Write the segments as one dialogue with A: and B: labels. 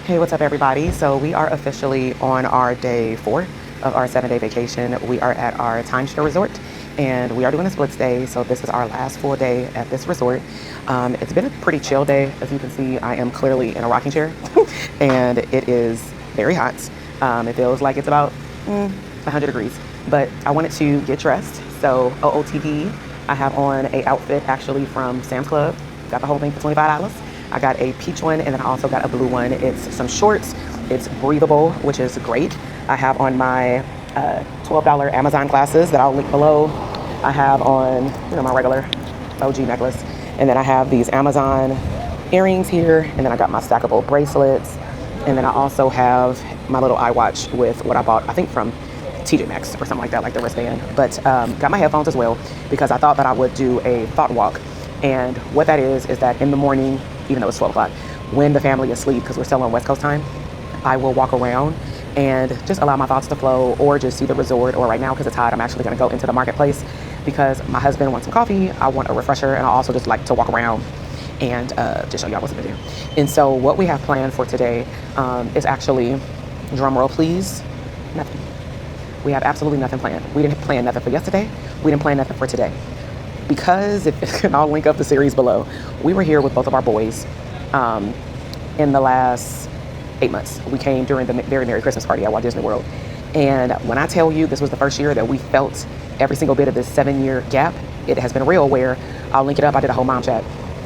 A: Hey, what's up, everybody? So we are officially on our day 4 of our 7-day vacation. We are at our timeshare resort, and we are doing a split stay. So this is our last full day at this resort. It's been a pretty chill day. As you can see, I am clearly in a rocking chair, and it is very hot. It feels like it's about 100 degrees, but I wanted to get dressed. So OOTD, I have on a outfit actually from Sam's Club. Got the whole thing for $25. I got a peach one, and then I also got a blue one. It's some shorts. It's breathable, which is great. I have on my $12 Amazon glasses that I'll link below. I have on, my regular OG necklace. And then I have these Amazon earrings here. And then I got my stackable bracelets. And then I also have my little iWatch with what I bought, I think from TJ Maxx or something like that, like the wristband. But got my headphones as well because I thought that I would do a thought walk. And what that is that in the morning, even though it's 12 o'clock, when the family is asleep, because we're still on West Coast time, I will walk around and just allow my thoughts to flow, or just see the resort. Or right now, because it's hot, I'm actually going to go into the marketplace because my husband wants some coffee. I want a refresher, and I also just like to walk around and just show y'all what's in the video. And so what we have planned for today is actually, drum roll please, nothing. We have absolutely nothing planned. We didn't plan nothing for yesterday. We didn't plan nothing for today. Because, and I'll link up the series below, we were here with both of our boys in the last 8 months. We came during the very Merry Christmas party at Walt Disney World. And when I tell you this was the first year that we felt every single bit of this 7-year gap, it has been real, where I'll link it up. I did a whole mom chat.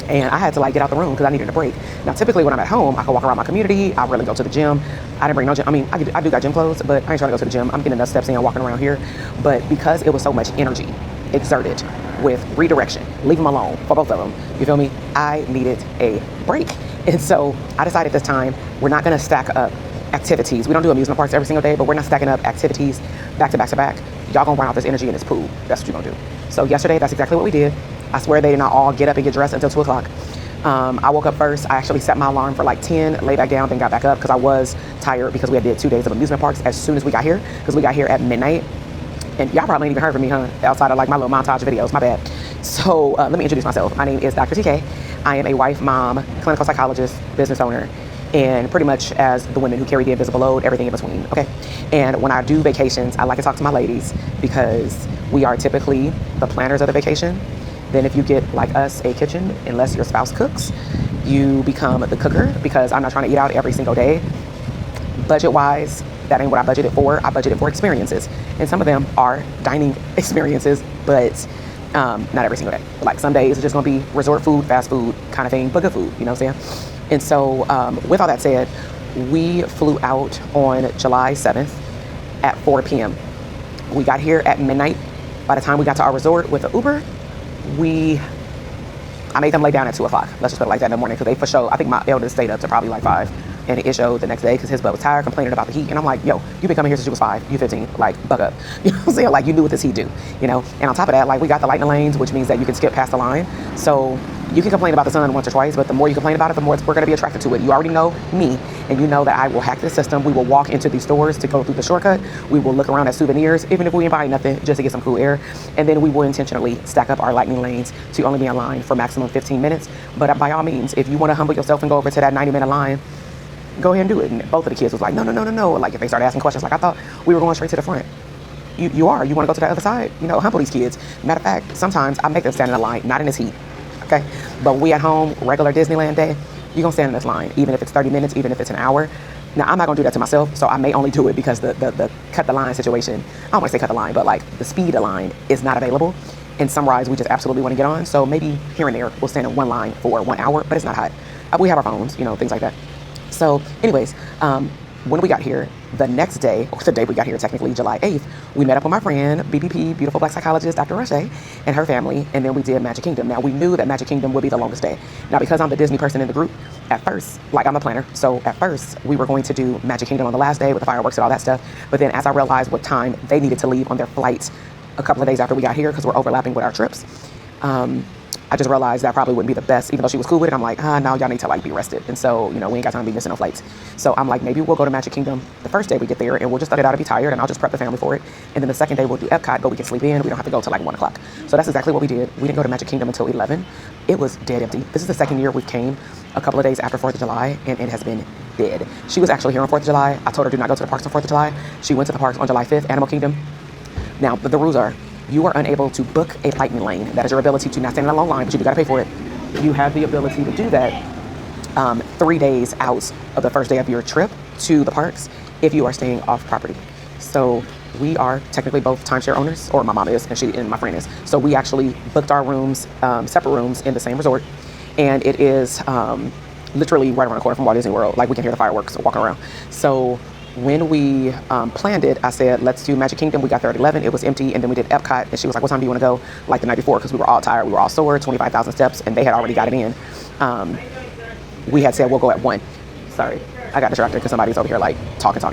A: And I had to get out the room because I needed a break. Now, typically when I'm at home, I can walk around my community. I really go to the gym. I didn't bring no gym. I mean, I do got gym clothes, but I ain't trying to go to the gym. I'm getting enough steps in walking around here. But because it was so much energy exerted with redirection, leave them alone for both of them. You feel me? I needed a break. And so I decided this time we're not going to stack up activities. We don't do amusement parks every single day, but we're not stacking up activities back to back to back. Y'all gonna run out this energy in this pool. That's what you're gonna do. So yesterday, that's exactly what we did. I swear they did not all get up and get dressed until 2 o'clock. I woke up first. I actually set my alarm for 10, lay back down, then got back up because I was tired because we had did 2 days of amusement parks as soon as we got here, because we got here at midnight. And y'all probably ain't even heard from me, outside of my little montage videos. My bad. So let me introduce myself. My name is Dr. TK. I am a wife, mom, clinical psychologist, business owner, and pretty much as the women who carry the invisible load, everything in between, okay? And when I do vacations, I like to talk to my ladies because we are typically the planners of the vacation. Then if you get, like us, a kitchen, unless your spouse cooks, you become the cooker, because I'm not trying to eat out every single day. Budget-wise, that ain't what I budgeted for. I budgeted for experiences. And some of them are dining experiences, but not every single day. Like some days it's just gonna be resort food, fast food kind of thing, but good food, you know what I'm saying? And so with all that said, we flew out on July 7th at 4 p.m. We got here at midnight. By the time we got to our resort with the Uber, I made them lay down at 2 o'clock. Let's just put it like that in the morning, because they for sure, I think my eldest stayed up to probably 5. And it showed the next day because his butt was tired, complaining about the heat. And I'm like, yo, you've been coming here since you was 5, you 15, buck up. You know what I'm saying? You knew what this heat do, And on top of that, we got the lightning lanes, which means that you can skip past the line. So you can complain about the sun once or twice, but the more you complain about it, the more we're going to be attracted to it. You already know me, and you know that I will hack the system. We will walk into these stores to go through the shortcut. We will look around at souvenirs, even if we ain't buying nothing, just to get some cool air. And then we will intentionally stack up our lightning lanes to only be in line for maximum 15 minutes. But by all means, if you want to humble yourself and go over to that 90-minute line, go ahead and do it. And both of the kids was like, no. If they started asking questions, I thought we were going straight to the front. You want to go to the other side? Humble these kids. Matter of fact, sometimes I make them stand in a line, not in this heat. Okay? But we at home, regular Disneyland day, you're going to stand in this line, even if it's 30 minutes, even if it's an hour. Now, I'm not going to do that to myself, so I may only do it because the cut the line situation, I don't want to say cut the line, but the speed of line is not available. And some rides we just absolutely want to get on. So maybe here and there, we'll stand in one line for 1 hour, but it's not hot. We have our phones, things like that. So anyways, when we got here, the next day, or the day we got here, technically July 8th, we met up with my friend, BBP, beautiful black psychologist, Dr. Roche, and her family, and then we did Magic Kingdom. Now, we knew that Magic Kingdom would be the longest day. Now, because I'm the Disney person in the group, at first, I'm the planner, so at first, we were going to do Magic Kingdom on the last day with the fireworks and all that stuff, but then as I realized what time they needed to leave on their flight a couple of days after we got here, because we're overlapping with our trips, I just realized that probably wouldn't be the best, even though she was cool with it. I'm like, no, y'all need to like be rested. And so, we ain't got time to be missing no flights. So I'm like, maybe we'll go to Magic Kingdom the first day we get there and we'll just let it out to be tired and I'll just prep the family for it. And then the second day we'll do Epcot, but we can sleep in. We don't have to go till like 1 o'clock. So that's exactly what we did. We didn't go to Magic Kingdom until 11. It was dead empty. This is the second year we've came a couple of days after 4th of July and it has been dead. She was actually here on 4th of July. I told her do not go to the parks on 4th of July. She went to the parks on July 5th, Animal Kingdom. Now, the rules are, you are unable to book a lightning lane. That is your ability to not stand in a long line, but you do got to pay for it. You have the ability to do that 3 days out of the first day of your trip to the parks if you are staying off property. So we are technically both timeshare owners, or my mom is, and my friend is. So we actually booked our rooms, separate rooms in the same resort. And it is literally right around the corner from Walt Disney World. Like we can hear the fireworks walking around. So when we planned it, I said, let's do Magic Kingdom. We got there at 11. It was empty. And then we did Epcot. And she was like, what time do you want to go? Like the night before, because we were all tired. We were all sore, 25,000 steps. And they had already got it in. We had said, we'll go at 1. Sorry, I got distracted because somebody's over here like talking.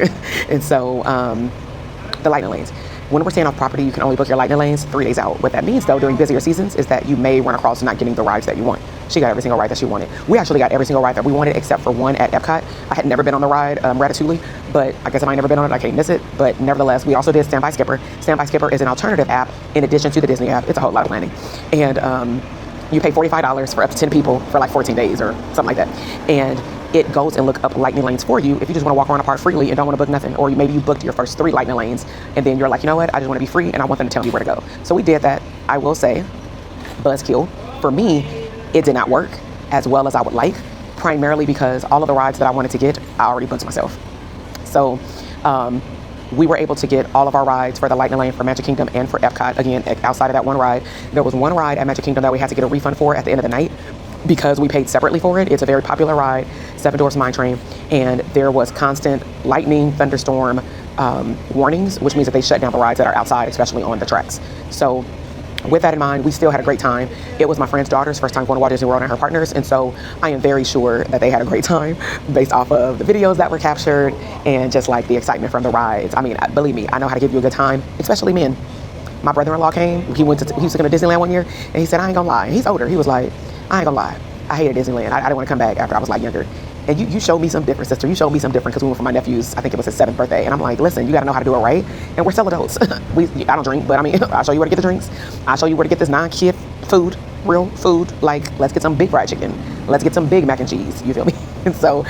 A: And so the lightning lanes. When we're staying off property, you can only book your lightning lanes 3 days out. What that means, though, during busier seasons is that you may run across not getting the rides that you want. She got every single ride that she wanted. We actually got every single ride that we wanted except for one at Epcot. I had never been on the ride, Ratatouille, but I guess if I ain't never been on it, I can't miss it. But nevertheless, we also did Stand By Skipper. Stand By Skipper is an alternative app in addition to the Disney app. It's a whole lot of planning. And you pay $45 for up to 10 people for like 14 days or something like that. And it goes and look up lightning lanes for you if you just want to walk around the park freely and don't want to book nothing. Or maybe you booked your first 3 lightning lanes and then you're like, you know what, I just want to be free and I want them to tell me where to go. So we did that. I will say, buzzkill, for me, it did not work as well as I would like, primarily because all of the rides that I wanted to get, I already booked myself. So we were able to get all of our rides for the lightning lane for Magic Kingdom and for Epcot. Again, outside of that one ride, there was one ride at Magic Kingdom that we had to get a refund for at the end of the night because we paid separately for it. It's a very popular ride, Seven Dwarfs Mine Train, and there was constant lightning, thunderstorm warnings, which means that they shut down the rides that are outside, especially on the tracks. So with that in mind, we still had a great time. It was my friend's daughter's first time going to Walt Disney World and her partners, and so I am very sure that they had a great time based off of the videos that were captured and just like the excitement from the rides. I mean, believe me, I know how to give you a good time, especially men. My brother-in-law came. He was to go to Disneyland one year, and he said, I ain't gonna lie. He's older. He was like, I ain't gonna lie. I hated Disneyland. I didn't want to come back after I was like younger. And you showed me some different, sister. You showed me some different because we went for my nephew's, I think it was his 7th birthday. And I'm like, listen, you got to know how to do it right. And we're still adults. I don't drink, but I mean, I'll show you where to get the drinks. I'll show you where to get this non-kid food, real food. Like, let's get some big fried chicken. Let's get some big mac and cheese. You feel me? And so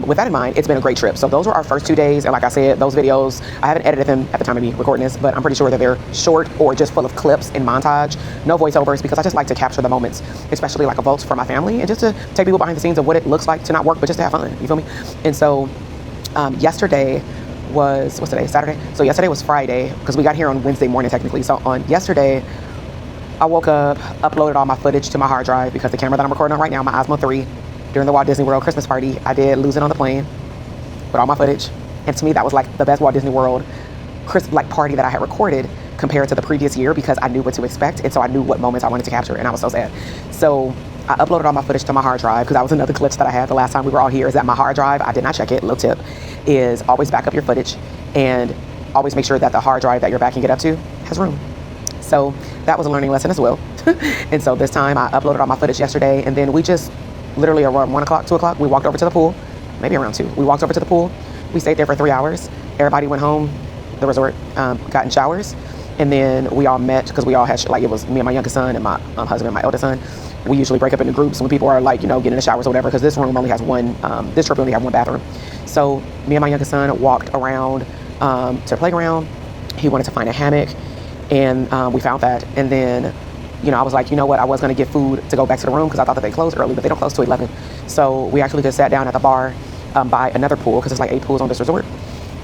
A: with that in mind, it's been a great trip. So those were our first 2 days. And like I said, those videos, I haven't edited them at the time of me recording this, but I'm pretty sure that they're short or just full of clips and montage. No voiceovers, because I just like to capture the moments, especially like a vault for my family and just to take people behind the scenes of what it looks like to not work, but just to have fun. You feel me? And so yesterday was, what's today? Saturday? So yesterday was Friday because we got here on Wednesday morning technically. So on yesterday, I woke up, uploaded all my footage to my hard drive because the camera that I'm recording on right now, my Osmo 3, during the Walt Disney World Christmas party, I did lose it on the plane with all my footage. And to me, that was like the best Walt Disney World party that I had recorded compared to the previous year because I knew what to expect. And so I knew what moments I wanted to capture. And I was so sad. So I uploaded all my footage to my hard drive because that was another glitch that I had the last time we were all here is that my hard drive, I did not check it. Little tip is always back up your footage and always make sure that the hard drive that you're backing it up to has room. So that was a learning lesson as well. And so this time I uploaded all my footage yesterday and then we just literally around 1 o'clock, 2 o'clock, we walked over to the pool, maybe around 2. We walked over to the pool. We stayed there for 3 hours. Everybody went home, the resort, got in showers. And then we all met because we all had, like it was me and my youngest son and my husband and my eldest son. We usually break up into groups when people are like, getting in the showers or whatever, because this room only has one, this trip only has one bathroom. So me and my youngest son walked around to the playground. He wanted to find a hammock and we found that. And then I was like, you know what? I was going to get food to go back to the room because I thought that they closed early, but they don't close till 11. So we actually just sat down at the bar by another pool because there's like 8 pools on this resort.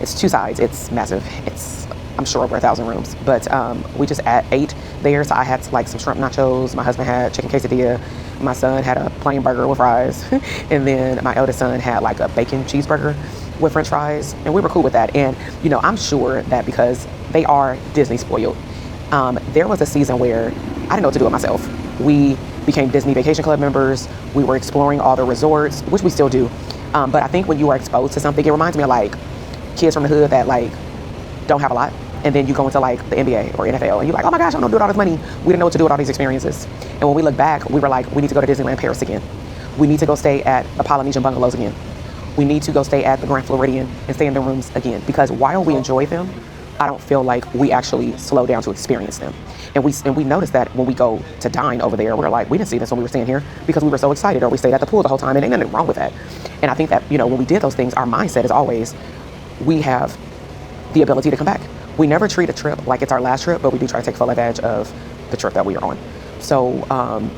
A: It's 2 sides. It's massive. It's, I'm sure, over 1,000 rooms. But we just ate there. So I had like some shrimp nachos. My husband had chicken quesadilla. My son had a plain burger with fries. And then my eldest son had like a bacon cheeseburger with french fries. And we were cool with that. And, I'm sure that because they are Disney spoiled, there was a season where I didn't know what to do with myself. We became Disney Vacation Club members. We were exploring all the resorts, which we still do. But I think when you are exposed to something, it reminds me of like kids from the hood that like don't have a lot and then you go into like the NBA or NFL, and you're like, oh my gosh, I don't know what to do with all this money. We didn't know what to do with all these experiences. And when we look back, we were like, we need to go to Disneyland Paris again. We need to go stay at the Polynesian bungalows again. We need to go stay at the Grand Floridian and stay in the rooms again. Because while we enjoy them, I don't feel like we actually slow down to experience them. And we noticed that when we go to dine over there, we're like, we didn't see this when we were staying here because we were so excited, or we stayed at the pool the whole time, and ain't nothing wrong with that. And I think that, when we did those things, our mindset is always, we have the ability to come back. We never treat a trip like it's our last trip, but we do try to take full advantage of the trip that we are on. So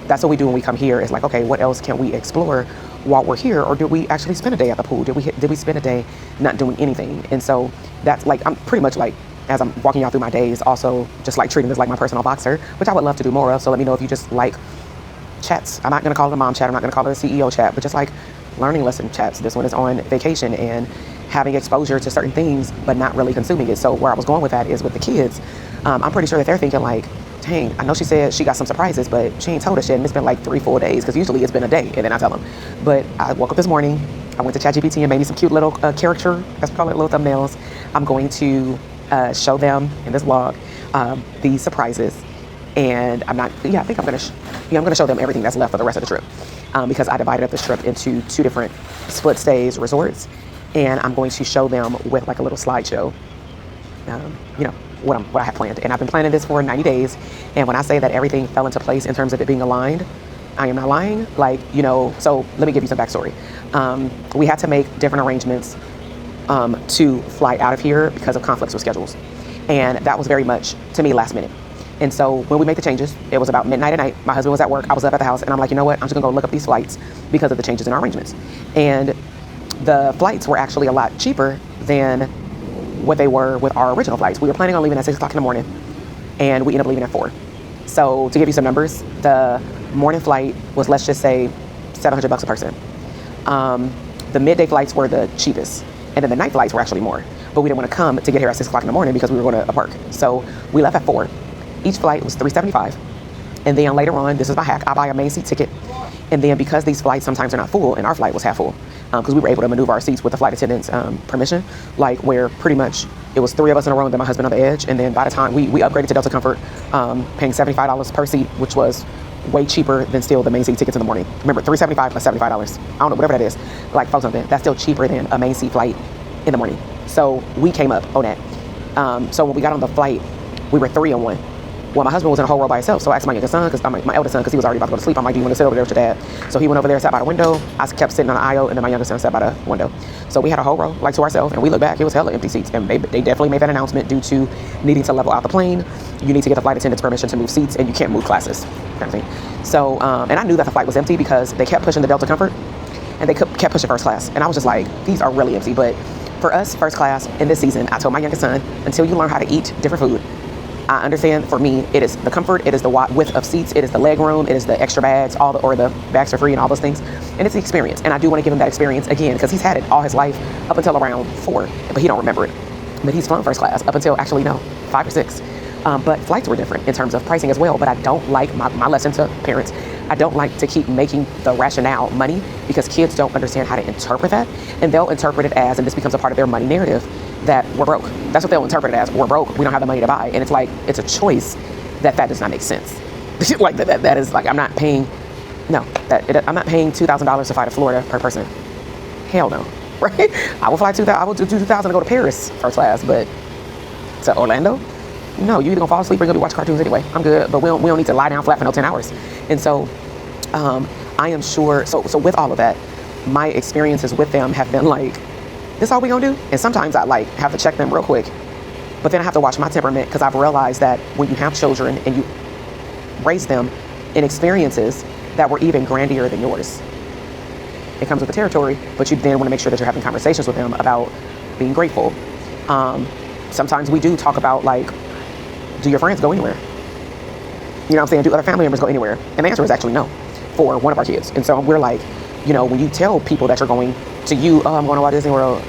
A: that's what we do when we come here, is like, okay, what else can we explore while we're here? Or did we actually spend a day at the pool? Did we spend a day not doing anything? And so that's like, I'm pretty much like, as I'm walking y'all through my days, also just like treating this like my personal boxer, which I would love to do more of. So let me know if you just like chats. I'm not going to call it a mom chat. I'm not going to call it a CEO chat, but just like learning lesson chats. This one is on vacation and having exposure to certain things, but not really consuming it. So where I was going with that is with the kids. I'm pretty sure that they're thinking like, dang, I know she said she got some surprises, but she ain't told us yet. And it's been like 3 full days, because usually it's been a day and then I tell them. But I woke up this morning, I went to ChatGPT and made me some cute little caricature, let's call it little thumbnails. I'm going to show them in this vlog these surprises. And I think I'm going to show them everything that's left for the rest of the trip. Because I divided up this trip into 2 different split stays resorts. And I'm going to show them with like a little slideshow, what I have planned. And I've been planning this for 90 days. And when I say that everything fell into place in terms of it being aligned, I am not lying. Like, so let me give you some backstory. We had to make different arrangements to fly out of here because of conflicts with schedules. And that was very much, to me, last minute. And so when we made the changes, it was about midnight at night. My husband was at work. I was up at the house. And I'm like, you know what? I'm just going to go look up these flights because of the changes in our arrangements. And the flights were actually a lot cheaper than what they were with our original flights. We were planning on leaving at 6 o'clock in the morning, and we ended up leaving at 4. So to give you some numbers, the morning flight was, let's just say, $700 a person. The midday flights were the cheapest, and then the night flights were actually more. But we didn't want to come to get here at 6 o'clock in the morning because we were going to work. So we left at 4. Each flight was $375. And then later on, this is my hack, I buy a main seat ticket. And then because these flights sometimes are not full, and our flight was half full, because we were able to maneuver our seats with the flight attendant's permission, like where pretty much it was 3 of us in a row and then my husband on the edge. And then by the time we upgraded to Delta Comfort, paying $75 per seat, which was way cheaper than still the main seat tickets in the morning. Remember, $375 plus $75. I don't know, whatever that is, like folks something, that's still cheaper than a main seat flight in the morning. So we came up on that. So when we got on the flight, we were 3 on 1. Well, my husband was in a whole row by himself, so I asked my youngest son, my eldest son, because he was already about to go to sleep. I'm like, do you want to sit over there with your dad? So he went over there, sat by the window. I kept sitting on the aisle, and then my youngest son sat by the window. So we had a whole row, like to ourselves, and we look back, it was hella empty seats. And they definitely made that announcement due to needing to level out the plane. You need to get the flight attendant's permission to move seats, and you can't move classes, kind of thing. So, and I knew that the flight was empty because they kept pushing the Delta Comfort, and they kept pushing first class. And I was just like, these are really empty. But for us, first class in this season, I told my youngest son, until you learn how to eat different food, I understand for me, it is the comfort, it is the width of seats, it is the leg room, it is the extra bags, or the bags are free and all those things. And it's the experience. And I do want to give him that experience again, because he's had it all his life up until around 4, but he don't remember it. But he's flown first class up until 5 or 6. But flights were different in terms of pricing as well. But I don't like, my lesson to parents, I don't like to keep making the rationale money, because kids don't understand how to interpret that. And they'll interpret it as, and this becomes a part of their money narrative, that we're broke. That's what they'll interpret it as. We're broke. We don't have the money to buy. And it's like, it's a choice that does not make sense. Like that is like, I'm not paying $2,000 to fly to Florida per person. Hell no, right? I will fly I will do 2,000 to go to Paris first class, but to Orlando? No, you either gonna fall asleep or you're gonna be watching cartoons anyway. I'm good, but we don't need to lie down flat for no 10 hours. And so, I am sure, so with all of that, my experiences with them have been like, this all we gonna do? And sometimes I like have to check them real quick, but then I have to watch my temperament, because I've realized that when you have children and you raise them in experiences that were even grandier than yours, it comes with the territory, but you then want to make sure that you're having conversations with them about being grateful. Sometimes we do talk about like, do your friends go anywhere? You know what I'm saying? Do other family members go anywhere? And the answer is actually no for one of our kids. And so we're like, when you tell people that you're going to I'm going to Walt Disney World,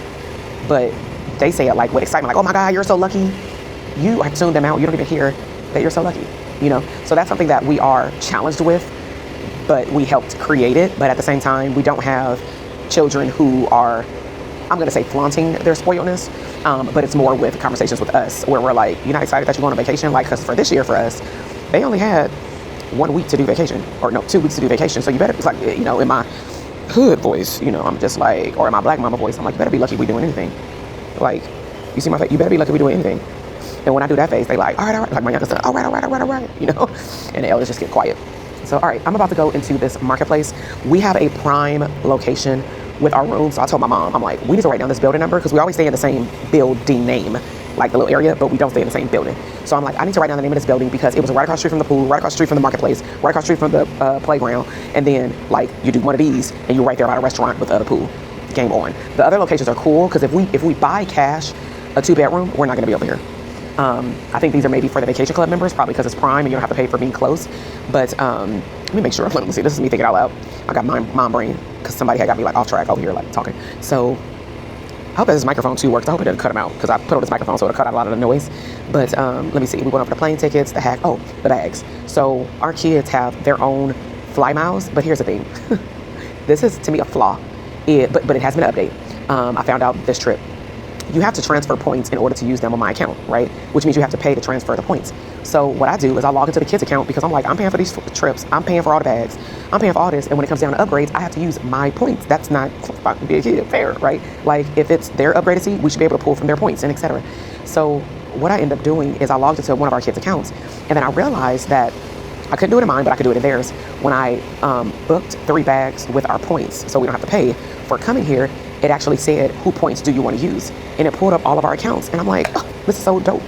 A: but they say it like with excitement, like, oh my God, you're so lucky. You have tuned them out. You don't even hear that you're so lucky, So that's something that we are challenged with, but we helped create it. But at the same time, we don't have children who are I'm going to say flaunting their spoiledness, but it's more with conversations with us where we're like, you're not excited that you're going on vacation? Like, because for this year for us, they only had 1 week to do vacation, or no, 2 weeks to do vacation. So you better, it's like, you know, in my hood voice, you know, I'm just like, or in my black mama voice, I'm like, you better be lucky we doing anything. Like, you see my face, you better be lucky we doing anything. And when I do that face, they like, all right, like my youngest son, all right, you know, and the elders just get quiet. So, all right, I'm about to go into this marketplace. We have a prime location with our room. So I told my mom, I'm like, we need to write down this building number because we always stay in the same building name, like the little area, but we don't stay in the same building. So I'm like, I need to write down the name of this building because it was right across the street from the pool, right across the street from the marketplace, right across the street from the playground. And then like you do one of these and you're right there by a restaurant with the other pool. Game on. The other locations are cool because if we buy cash a 2-bedroom, we're not going to be over here. I think these are maybe for the vacation club members, probably because it's prime and you don't have to pay for being close. But let me make sure. Let me see. This is me thinking out loud. I got mom brain because somebody had got me like off track over here, like talking. So I hope that this microphone too works. I hope it didn't cut them out because I put on this microphone so it'll cut out a lot of the noise. But let me see. We went over the plane tickets, the bags. So our kids have their own fly miles. But here's the thing. This is to me a flaw. But it has been an update. I found out this trip. You have to transfer points in order to use them on my account, right? Which means you have to pay to transfer the points. So what I do is I log into the kids' account because I'm like, I'm paying for these trips. I'm paying for all the bags. I'm paying for all this. And when it comes down to upgrades, I have to use my points. That's not be a kid fair, right? Like if it's their upgraded seat, we should be able to pull from their points and etc. So what I end up doing is I logged into one of our kids' accounts and then I realized that I couldn't do it in mine, but I could do it in theirs. When I booked 3 bags with our points, so we don't have to pay for coming here, it actually said, who points do you want to use? And it pulled up all of our accounts. And I'm like, oh, this is so dope.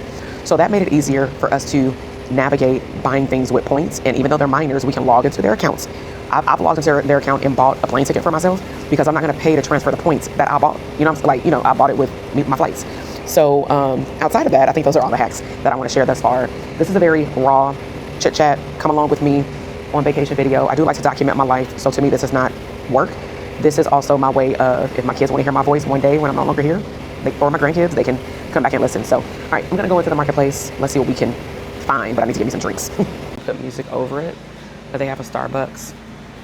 A: So that made it easier for us to navigate buying things with points. And even though they're minors, we can log into their accounts. I've logged into their account and bought a plane ticket for myself because I'm not going to pay to transfer the points that I bought. You know, like, you know, I bought it with my flights. So outside of that, I think those are all the hacks that I want to share thus far. This is a very raw chit chat. Come along with me on vacation video. I do like to document my life. So to me, this is not work. This is also my way of, if my kids want to hear my voice one day when I'm no longer here, or my grandkids, they can come back and listen. So, all right, I'm going to go into the marketplace. Let's see what we can find, but I need to get me some drinks. Put music over it. But they have a Starbucks.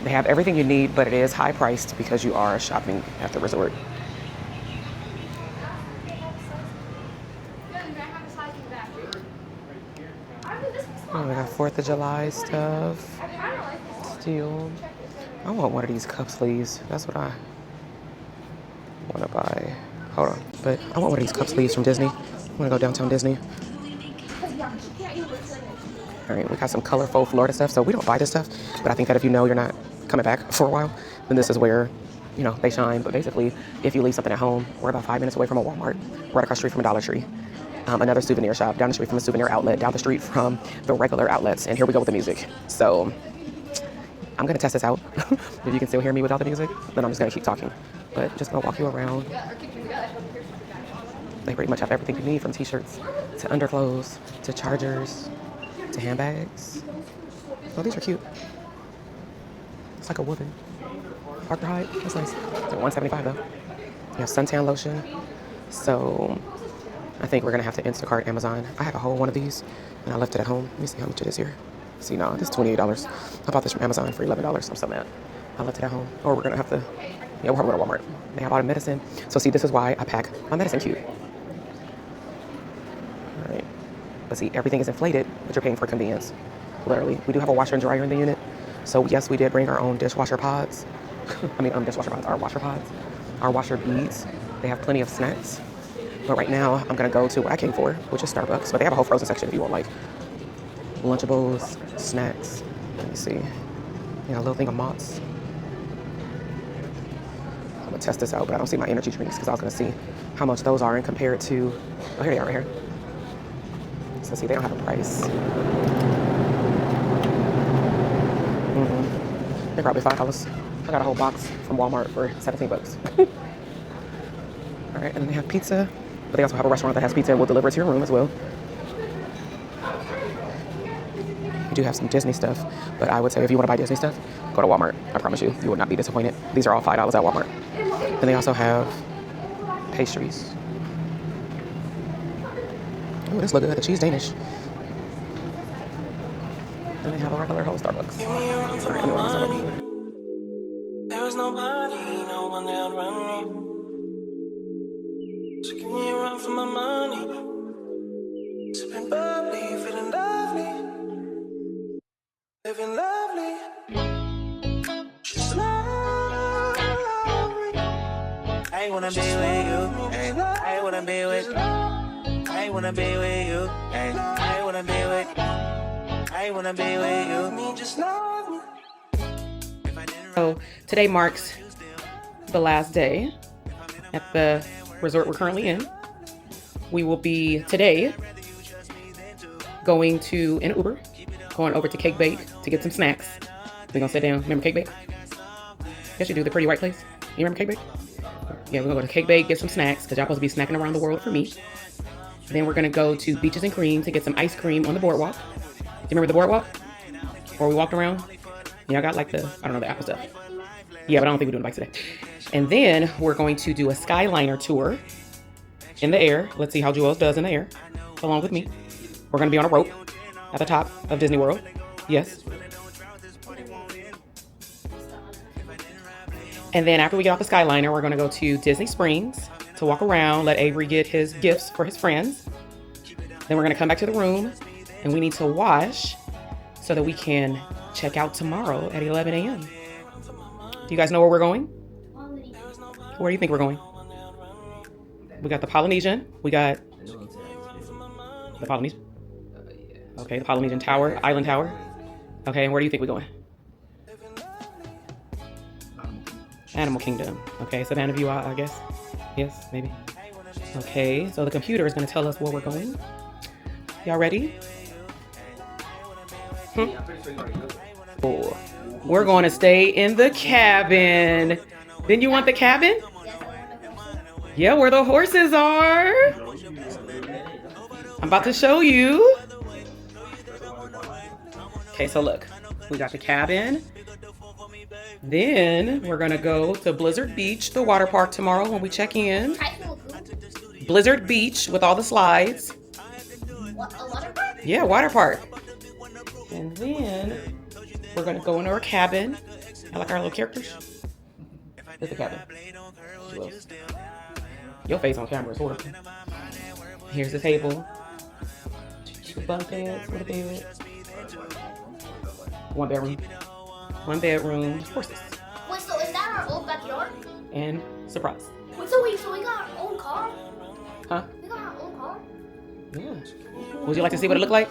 A: They have everything you need, but it is high priced because you are shopping at the resort. Oh, we got 4th of July stuff. Steel. I want one of these cup sleeves. That's what I want to buy. Hold on. But I want one of these cup sleeves from Disney. I want to go downtown Disney. All right, we got some colorful Florida stuff. So we don't buy this stuff, but I think that if you know you're not coming back for a while, then this is where, you know, they shine. But basically, if you leave something at home, we're about 5 minutes away from a Walmart, right across the street from a Dollar Tree. Another souvenir shop, down the street from a souvenir outlet, down the street from the regular outlets. And here we go with the music. So I'm going to test this out. If you can still hear me without the music, then I'm just going to keep talking. But just going to walk you around. They pretty much have everything you need, from t-shirts to underclothes to chargers to handbags. Oh, these are cute. It's like a woven. Parker hide. That's nice. They're $175 though. You have suntan lotion. So I think we're going to have to Instacart Amazon. I have a whole one of these and I left it at home. Let me see how much it is here. See, no, this is $28. I bought this from Amazon for $11. I'm so mad. I left it at home. Or we're going to have to, yeah, we're probably going to Walmart. They have all the medicine. So see, this is why I pack my medicine cute. All right. But see, everything is inflated, but you're paying for convenience. Literally. We do have a washer and dryer in the unit. So yes, we did bring our own dishwasher pods. Dishwasher pods, our washer pods. Our washer beads. They have plenty of snacks. But right now, I'm going to go to what I came for, which is Starbucks. But they have a whole frozen section if you want, like, Lunchables, snacks. Let me see. You know, a little thing of Mott's. I'm going to test this out, but I don't see my energy drinks because I was going to see how much those are and compare it to... Oh, here they are right here. So see, they don't have a price. They're probably $5. I got a whole box from Walmart for $17. All right, and then they have pizza. But they also have a restaurant that has pizza and will deliver it to your room as well. You do have some Disney stuff, but I would say if you want to buy Disney stuff, go to Walmart. I promise you, you will not be disappointed. These are all $5 at Walmart. Then they also have pastries. Oh, this looks good. The cheese Danish. And they have a regular whole Starbucks. All right,
B: there was nobody, no one there around me. run for my money. Sipping bubbly, feeling lovely. Living lovely. Just lovely. I wanna be with you. I wanna be with. I wanna be with you. I wanna be with. I wanna be with you. Me just love me.
A: So today marks the last day at the resort we're currently in. We will be today going to an Uber, going over to Cake Bake to get some snacks. We're gonna sit down. Remember Cake Bake? Yes, you do. The pretty white place. You remember Cake Bake? Yeah, we're gonna go to Cake Bake, get some snacks, because y'all supposed to be snacking around the world for me. Then we're gonna go to Beaches and Cream to get some ice cream on the boardwalk. Do you remember the boardwalk? Where we walked around? Yeah, I got like the apple stuff. Yeah, but I don't think we're doing bikes today. And then we're going to do a Skyliner tour in the air. Let's see how Jules does in the air, along with me. We're gonna be on a rope at the top of Disney World. Yes. And then after we get off the Skyliner, we're gonna go to Disney Springs to walk around, let Avery get his gifts for his friends. Then we're gonna come back to the room and we need to wash so that we can check out tomorrow at 11 a.m. Do you guys know where we're going? Where do you think we're going? We got the Polynesian. We got the Polynesian. Okay, the Polynesian Tower, Island Tower. Okay, and where do you think we're going? Animal Kingdom. Okay, Savannah View, I guess. Yes, maybe. Okay, so the computer is going to tell us where we're going. Y'all ready? Oh, we're going to stay in the cabin. Didn't you want the cabin? Yeah, where the horses are. I'm about to show you. Okay, so look, we got the cabin. Then we're gonna go to Blizzard Beach, the water park tomorrow when we check in. Blizzard Beach with all the slides.
C: What, a water park?
A: Yeah, water park. And then we're gonna go into our cabin. I like our little characters. This is the cabin. Your face on camera is horrible. Here's the table. 2 bunk beds with a bed. 1 bedroom. 1 bedroom. Horses.
C: Wait, so is that our old backyard?
A: And surprise.
C: Wait, so we got our own car?
A: Huh?
C: We got our own car?
A: Yeah. Would you like to see what it looked like?